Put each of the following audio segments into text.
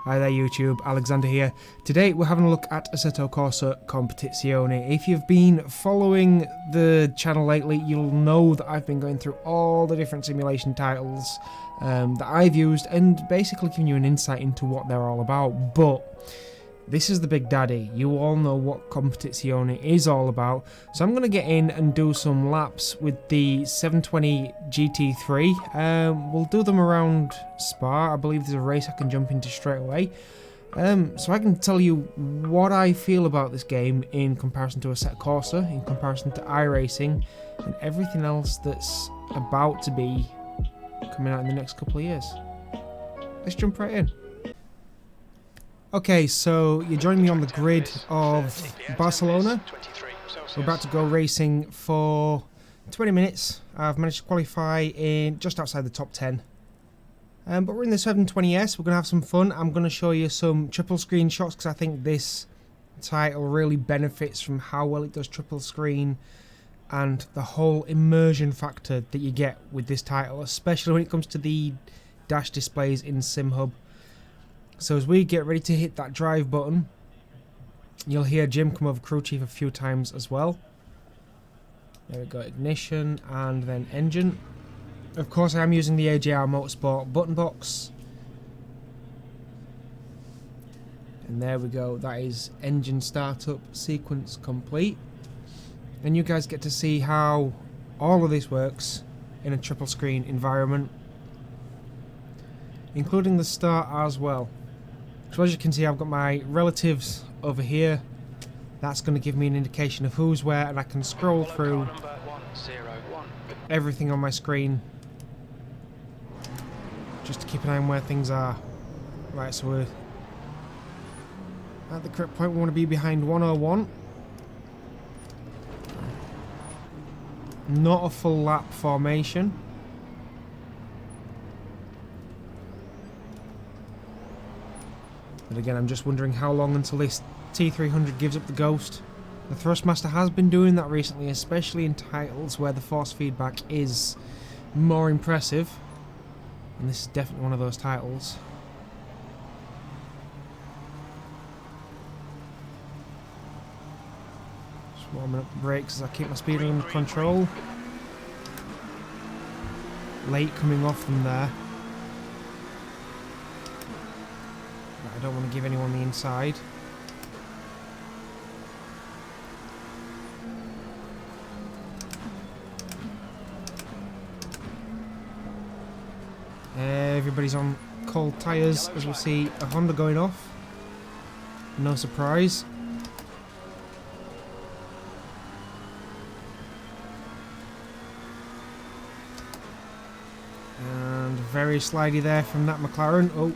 Hi there YouTube, Alexander here. Today we're having a look at Assetto Corsa Competizione. If you've been following the channel lately, you'll know that I've been going through all the different simulation titles that I've used and basically giving you an insight into what they're all about. But this is the big daddy. You all know what Competizione is all about. So I'm going to get in and do some laps with the 720 GT3. We'll do them around Spa. I believe there's a race I can jump into straight away. So I can tell you what I feel about this game in comparison to Assetto Corsa, in comparison to iRacing, and everything else that's about to be coming out in the next couple of years. Let's jump right in. Okay, so you join me on the grid of Barcelona. We're about to go racing for 20 minutes. I've managed to qualify in just outside the top 10. But we're in the 720S, we're going to have some fun. I'm going to show you some triple screen shots because I think this title really benefits from how well it does triple screen and the whole immersion factor that you get with this title, especially when it comes to the dash displays in SimHub. So as we get ready to hit that drive button, you'll hear Jim come over crew chief a few times as well. There we go, ignition and then engine. Of course I am using the AJR Motorsport button box. And there we go, that is engine startup sequence complete. And you guys get to see how all of this works in a triple screen environment, including the start as well. So as you can see, I've got my relatives over here. That's going to give me an indication of who's where, and I can scroll through everything on my screen just to keep an eye on where things are. Right, so we're at the correct point. We want to be behind 101. Not a full lap formation. But again, I'm just wondering how long until this T300 gives up the ghost. The Thrustmaster has been doing that recently, especially in titles where the force feedback is more impressive. And this is definitely one of those titles. Just warming up the brakes as I keep my speed under control. Late coming off them there. I don't want to give anyone the inside. Everybody's on cold tyres as we see a Honda going off. No surprise. And very slidey there from that McLaren. Oh.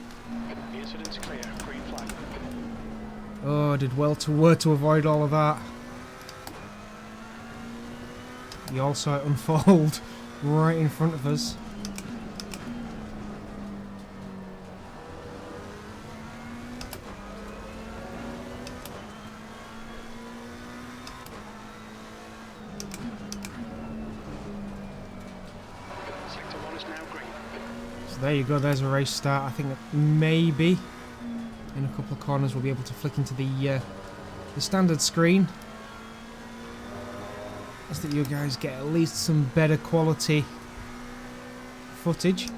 Oh, I did well to avoid all of that. You all saw it unfold right in front of us. Sector 1 is now green. So there you go, there's a race start. I think that maybe in a couple of corners we'll be able to flick into the standard screen. Just that you guys get at least some better quality footage.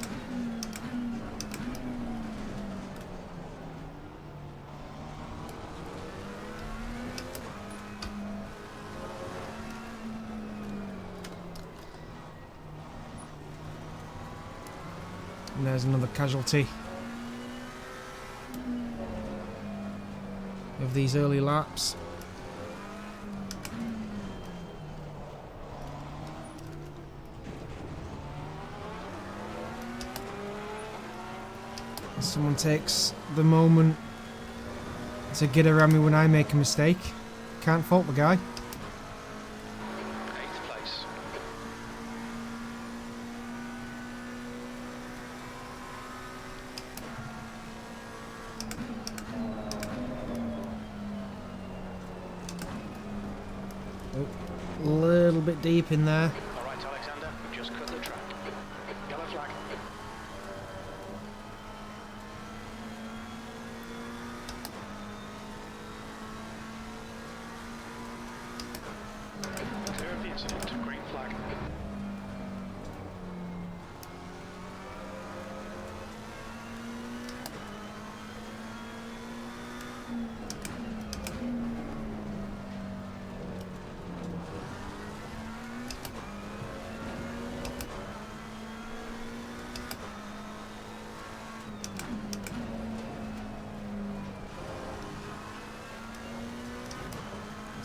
And there's another casualty of these early laps. Someone takes the moment to get around me when I make a mistake. Can't fault the guy. 8th place. Oh, a little bit deep in there. All right, Alexander, we've just cut the track. Yellow flag.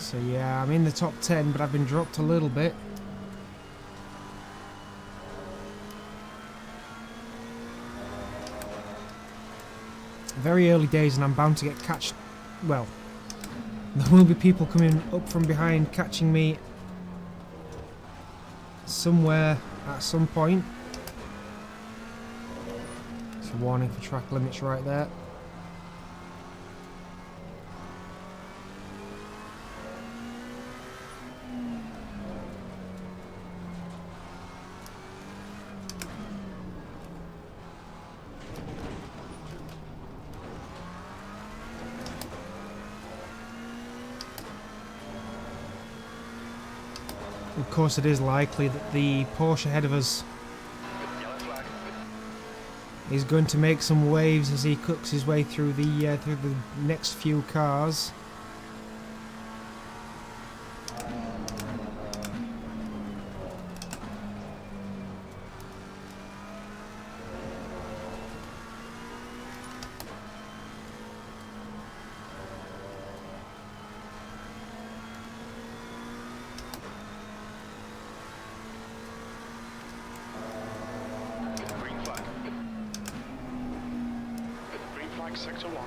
So yeah, I'm in the top 10, but I've been dropped a little bit. Very early days and I'm bound to get catched. Well, there will be people coming up from behind catching me somewhere at some point. It's a warning for track limits right there. Of course, it is likely that the Porsche ahead of us is going to make some waves as he cooks his way through the next few cars. Sector 1.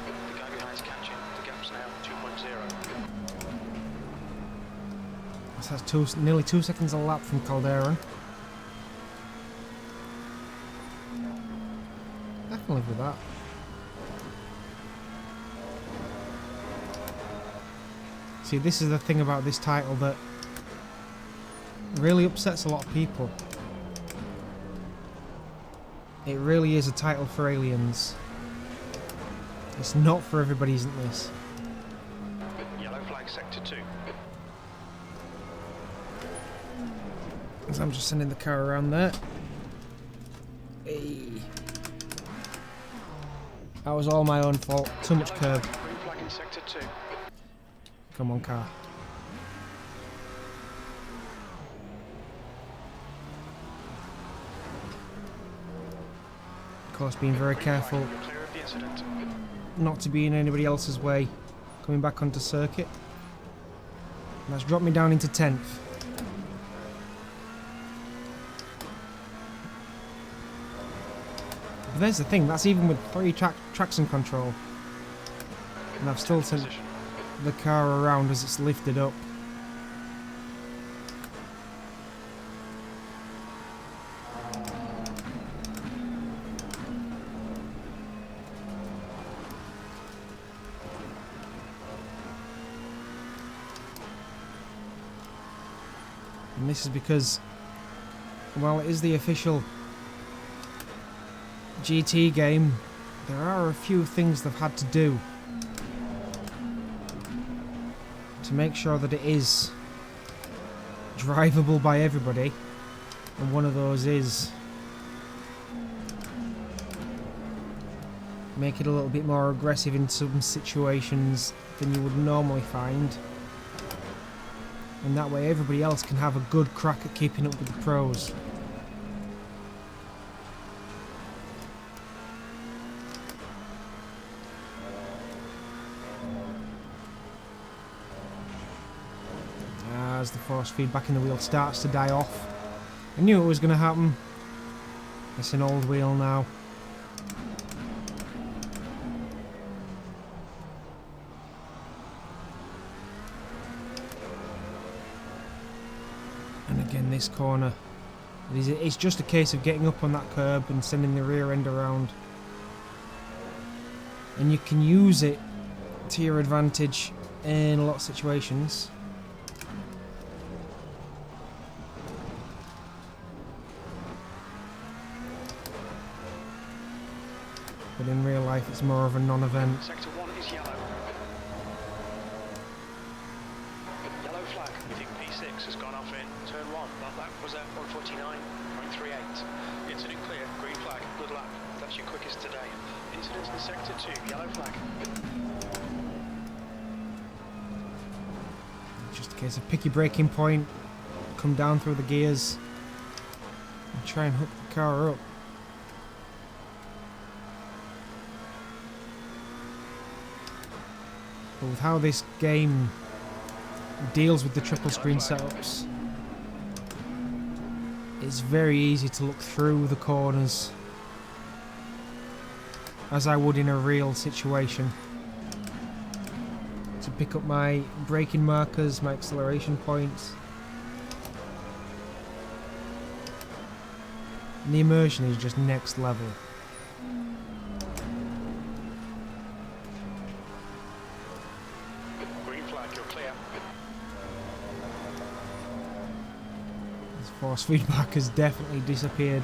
The guy behind is catching. The gap's now 2.0. That's nearly 2 seconds a lap from Calderon. I can live with that. See, this is the thing about this title that really upsets a lot of people. It really is a title for aliens. It's not for everybody, isn't this? Yellow flag, sector 2. So I'm just sending the car around there. Hey. That was all my own fault. Too much curb. Green flag in sector 2. Come on, car. Of course, being very careful You're clear of the incident. not to be in anybody else's way coming back onto circuit. And that's dropped me down into 10th. But there's the thing, that's even with 3 traction control. And I've still sent the car around as it's lifted up. And this is because, while it is the official GT game, there are a few things they've had to do to make sure that it is drivable by everybody, and one of those is make it a little bit more aggressive in some situations than you would normally find, and that way everybody else can have a good crack at keeping up with the pros. As the force feedback in the wheel starts to die off. I knew it was going to happen. It's an old wheel now. And again, this corner. It's just a case of getting up on that curb and sending the rear end around. And you can use it to your advantage in a lot of situations. But in real life, it's more of a non-event. Sector 1 is yellow. Yellow flag. We think P6 has gone off in turn 1. That lap was at 1:49.38. Incident clear. Green flag. Good lap. That's your quickest today. Incidents in sector 2. Yellow flag. Okay, so pick your braking point, come down through the gears, and try and hook the car up. But with how this game deals with the triple screen setups, it's very easy to look through the corners as I would in a real situation, to pick up my braking markers, my acceleration points. And the immersion is just next level. Green flag, you're clear. This force feedback has definitely disappeared.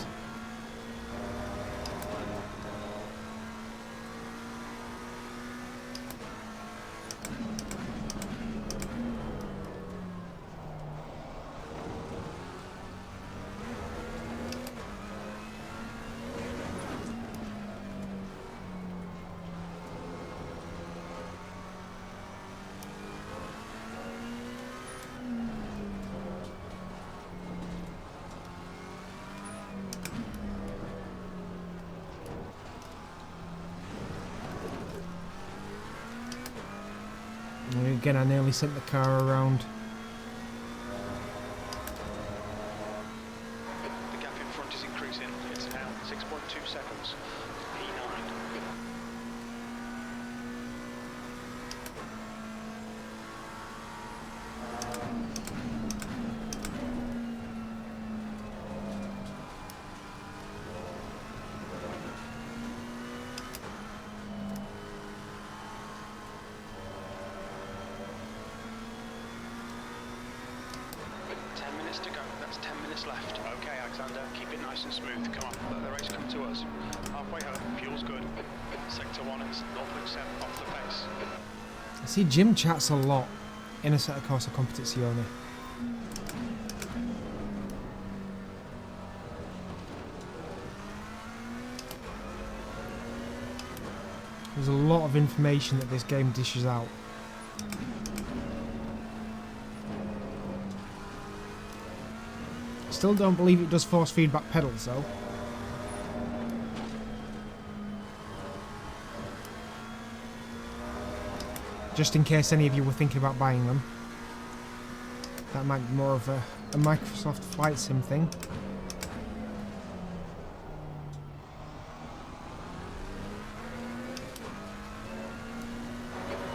And again, I nearly sent the car around. The gap in front is increasing. It's now 6.2 seconds. P9. To go. That's 10 minutes left. Okay, Alexander, keep it nice and smooth. Come on, let the race come to us. Halfway home, fuel's good. Sector 1 is 0.7 off the pace. I see Jim chats a lot in Assetto Corsa Competizione. There's a lot of information that this game dishes out. Still don't believe it does force feedback pedals though. Just in case any of you were thinking about buying them. That might be more of a Microsoft Flight Sim thing.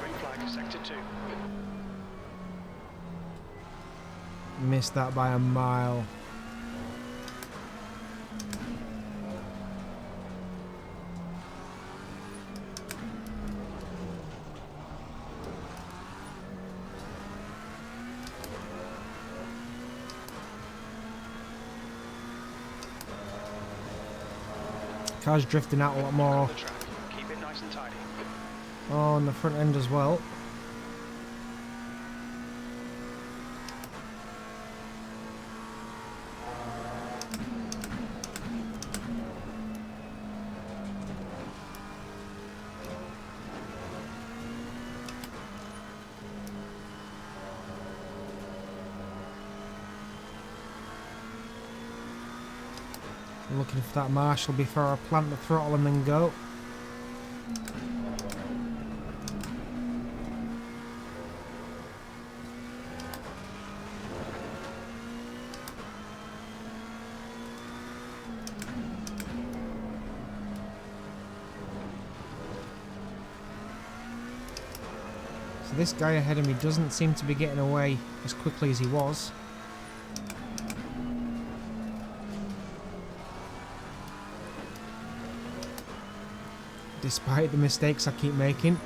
Green flag, sector 2. Missed that by a mile. Car's drifting out a lot more. Keep it nice and tidy. Oh, on the front end as well. Looking for that marshal before I plant the throttle and then go. So this guy ahead of me doesn't seem to be getting away as quickly as he was. Despite the mistakes I keep making.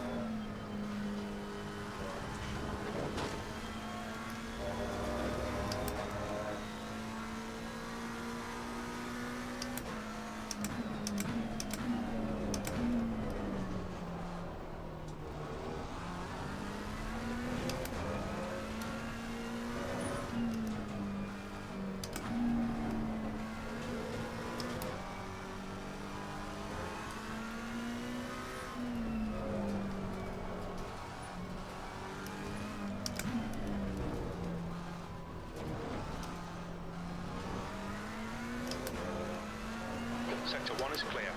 Sector 1 is clear.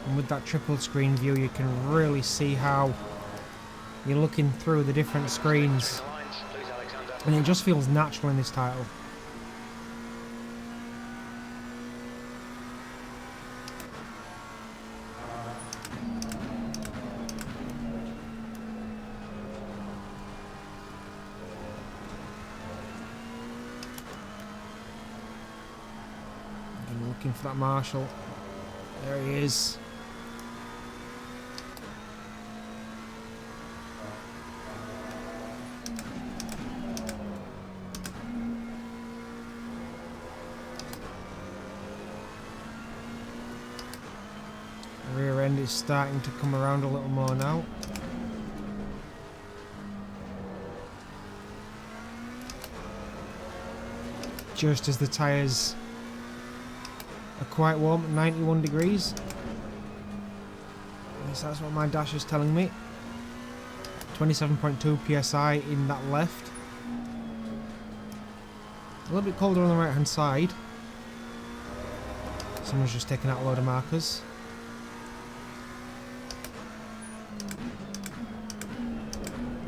And with that triple screen view, you can really see how you're looking through the different screens, Between the lines, please, Alexander. and it just feels natural in this title. I'm looking for that marshal. There he is. The rear end is starting to come around a little more now. Just as the tyres are quite warm at 91 degrees. At least that's what my dash is telling me. 27.2 psi in that left. A little bit colder on the right hand side. Someone's just taken out a load of markers.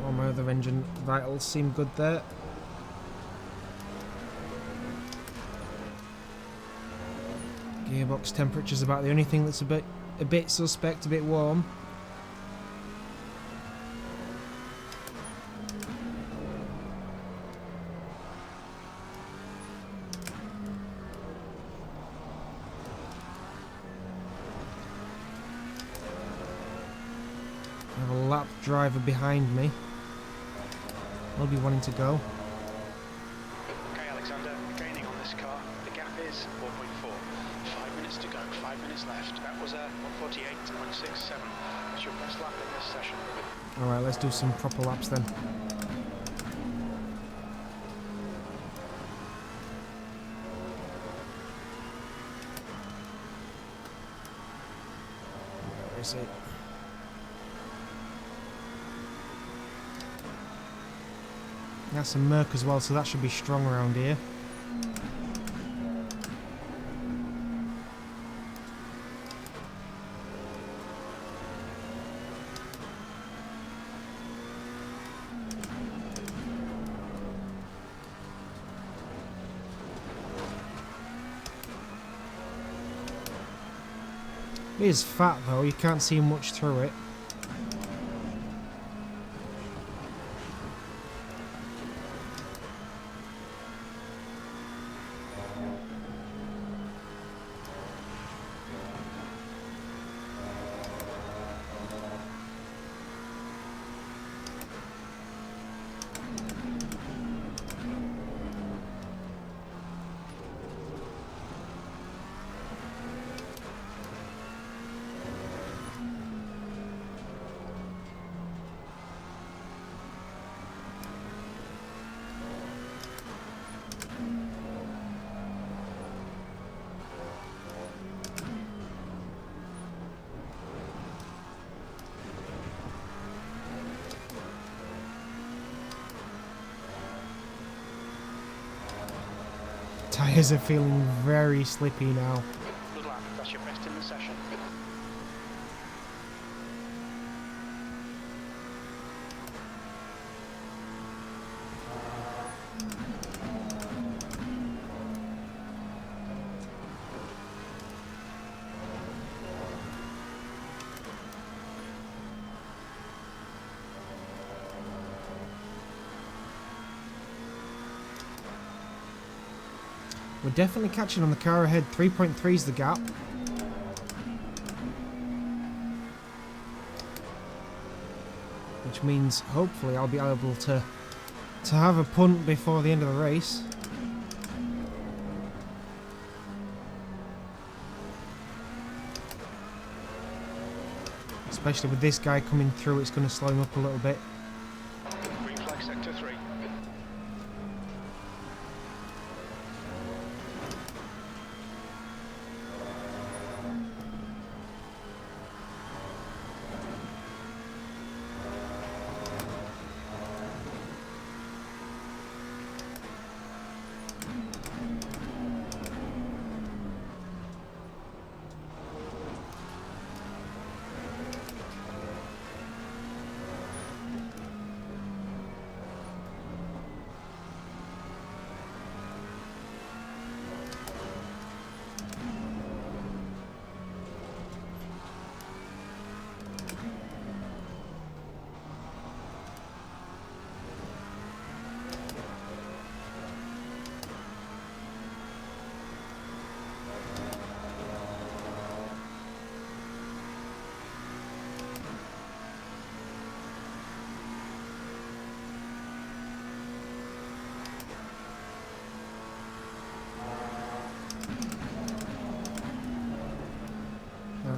All my other engine vitals seem good there. Gearbox temperature's about the only thing that's a bit suspect, a bit warm. I have a lap driver behind me. He'll be wanting to go. Okay, Alexander, gaining on this car. The gap is 4.4. 5 minutes to go, 5 minutes left. That was a 148.67. That's your best lap in this session. Alright, let's do some proper laps then. Where is it? That's some murk as well, so that should be strong around here. It is fat though, you can't see much through it. Tyres are feeling very slippy now. Good lap, that's your best in the session. We're definitely catching on the car ahead. 3.3 is the gap. Which means hopefully I'll be able to have a punt before the end of the race. Especially with this guy coming through, it's going to slow him up a little bit. Green flag sector 3.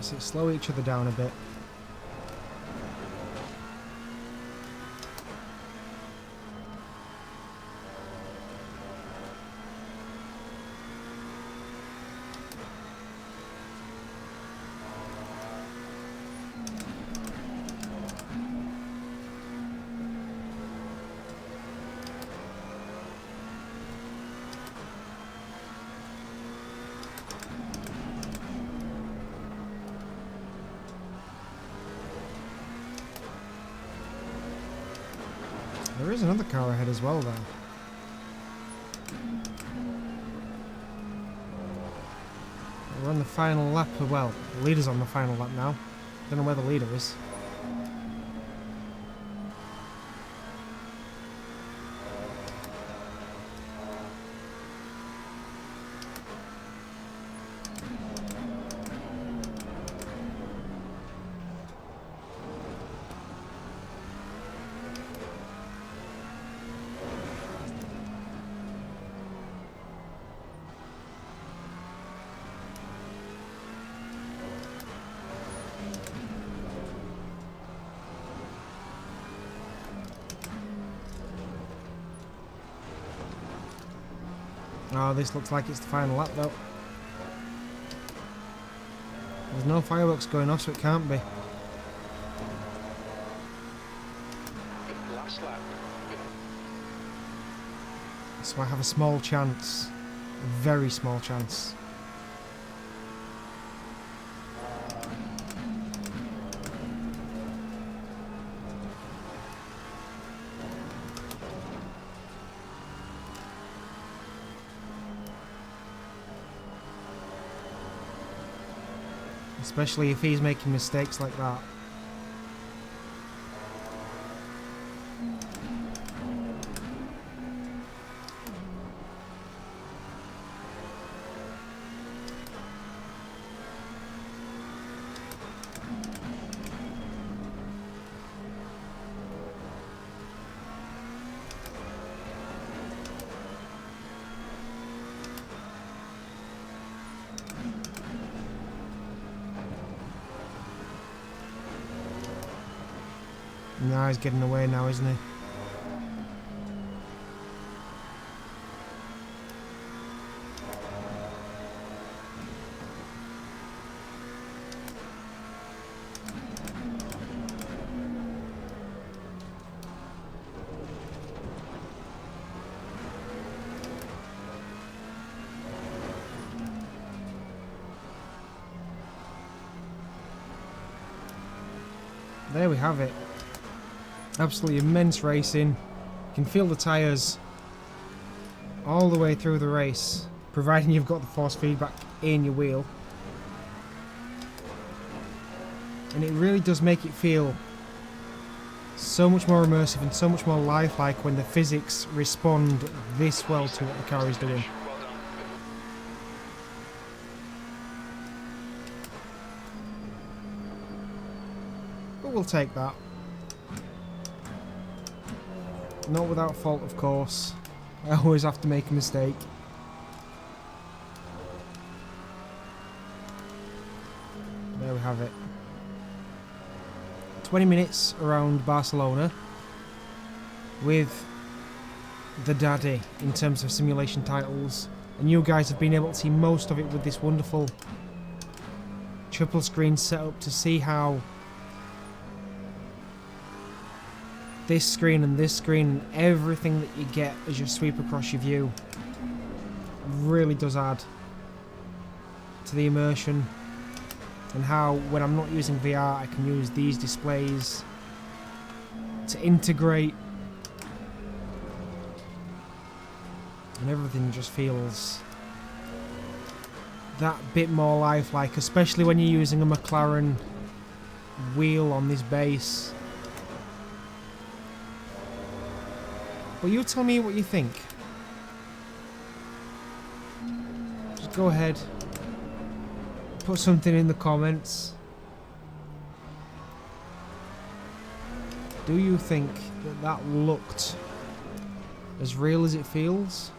That's it, slow each other down a bit. There is another car ahead as well, though. We're on the final lap. Well, the leader's on the final lap now. Don't know where the leader is. Oh, this looks like it's the final lap though. There's no fireworks going off, so it can't be. Last lap. So I have a small chance. A very small chance. Especially if he's making mistakes like that. Nah, he's getting away now, isn't he? There we have it. Absolutely immense racing. You can feel the tyres all the way through the race, providing you've got the force feedback in your wheel. And it really does make it feel so much more immersive and so much more lifelike when the physics respond this well to what the car is doing. Well done. But we'll take that. Not without fault, of course. I always have to make a mistake. There we have it. 20 minutes around Barcelona with the daddy in terms of simulation titles. And you guys have been able to see most of it with this wonderful triple screen setup to see how this screen and this screen and everything that you get as you sweep across your view really does add to the immersion, and how when I'm not using VR I can use these displays to integrate, and everything just feels that bit more lifelike, especially when you're using a McLaren wheel on this base. Well, you tell me what you think. Just go ahead, put something in the comments. Do you think that that looked as real as it feels?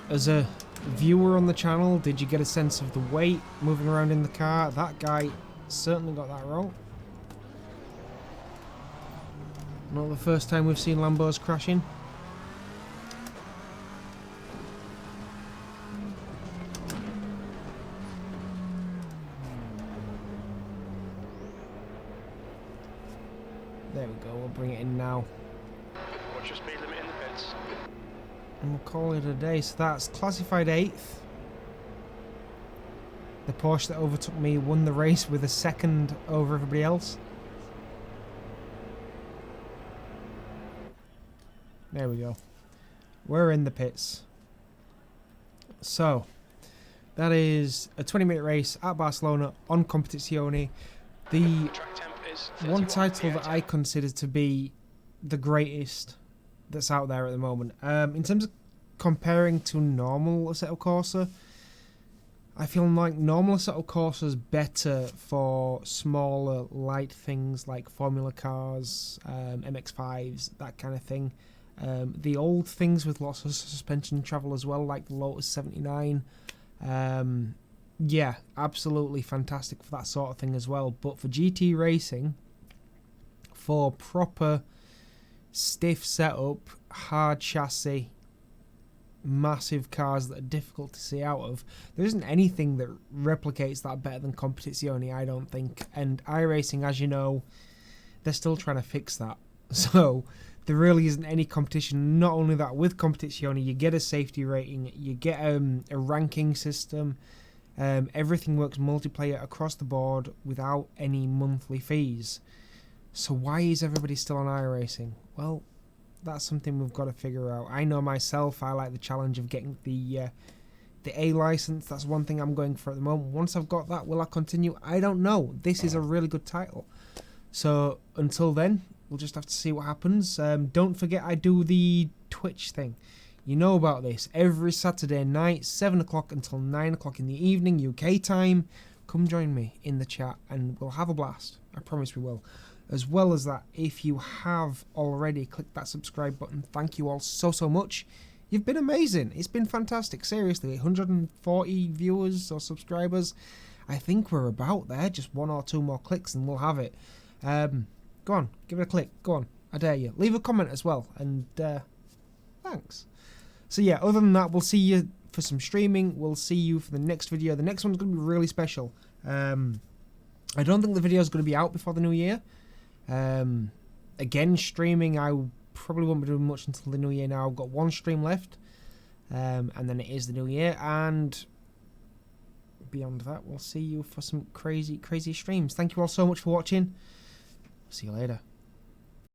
As a viewer on the channel, did you get a sense of the weight moving around in the car? That guy certainly got that wrong. Not the first time we've seen Lambos crashing. There we go, we'll bring it in now. What's your speed limit in the pits? And we'll call it a day. So that's classified 8th. The Porsche that overtook me won the race with a second over everybody else. There we go. We're in the pits. So, that is a 20-minute race at Barcelona on Competizione. The Track temp is one 31, title the that I consider to be the greatest that's out there at the moment. In terms of comparing to normal Assetto Corsa, I feel like normal Assetto Corsa is better for smaller, light things like Formula cars, MX-5s, that kind of thing. The old things with lots of suspension travel as well, like the Lotus 79. Yeah, absolutely fantastic for that sort of thing as well. But for GT racing, for proper stiff setup, hard chassis, massive cars that are difficult to see out of, there isn't anything that replicates that better than Competizione, I don't think. And iRacing, as you know, they're still trying to fix that. So there really isn't any competition. Not only that, with Competizione, you get a safety rating, you get a ranking system. Everything works multiplayer across the board without any monthly fees. So why is everybody still on iRacing? Well, that's something we've got to figure out. I know myself, I like the challenge of getting the A license. That's one thing I'm going for at the moment. Once I've got that, will I continue? I don't know. This is a really good title. So until then, we'll just have to see what happens. Don't forget, I do the Twitch thing. You know about this. Every Saturday night, 7 o'clock until 9 o'clock in the evening, UK time. Come join me in the chat and we'll have a blast. I promise we will. As well as that, if you have already clicked that subscribe button, thank you all so much. You've been amazing. It's been fantastic. Seriously, 140 viewers or subscribers. I think we're about there. Just 1 or 2 more clicks and we'll have it. Go on, give it a click. Go on, I dare you. Leave a comment as well. And thanks. So yeah, other than that, we'll see you for some streaming. We'll see you for the next video. The next one's going to be really special. I don't think the video is going to be out before the new year. Again, streaming, I probably won't be doing much until the new year now. I've got 1 stream left. And then it is the new year. And beyond that, we'll see you for some crazy streams. Thank you all so much for watching. See you later.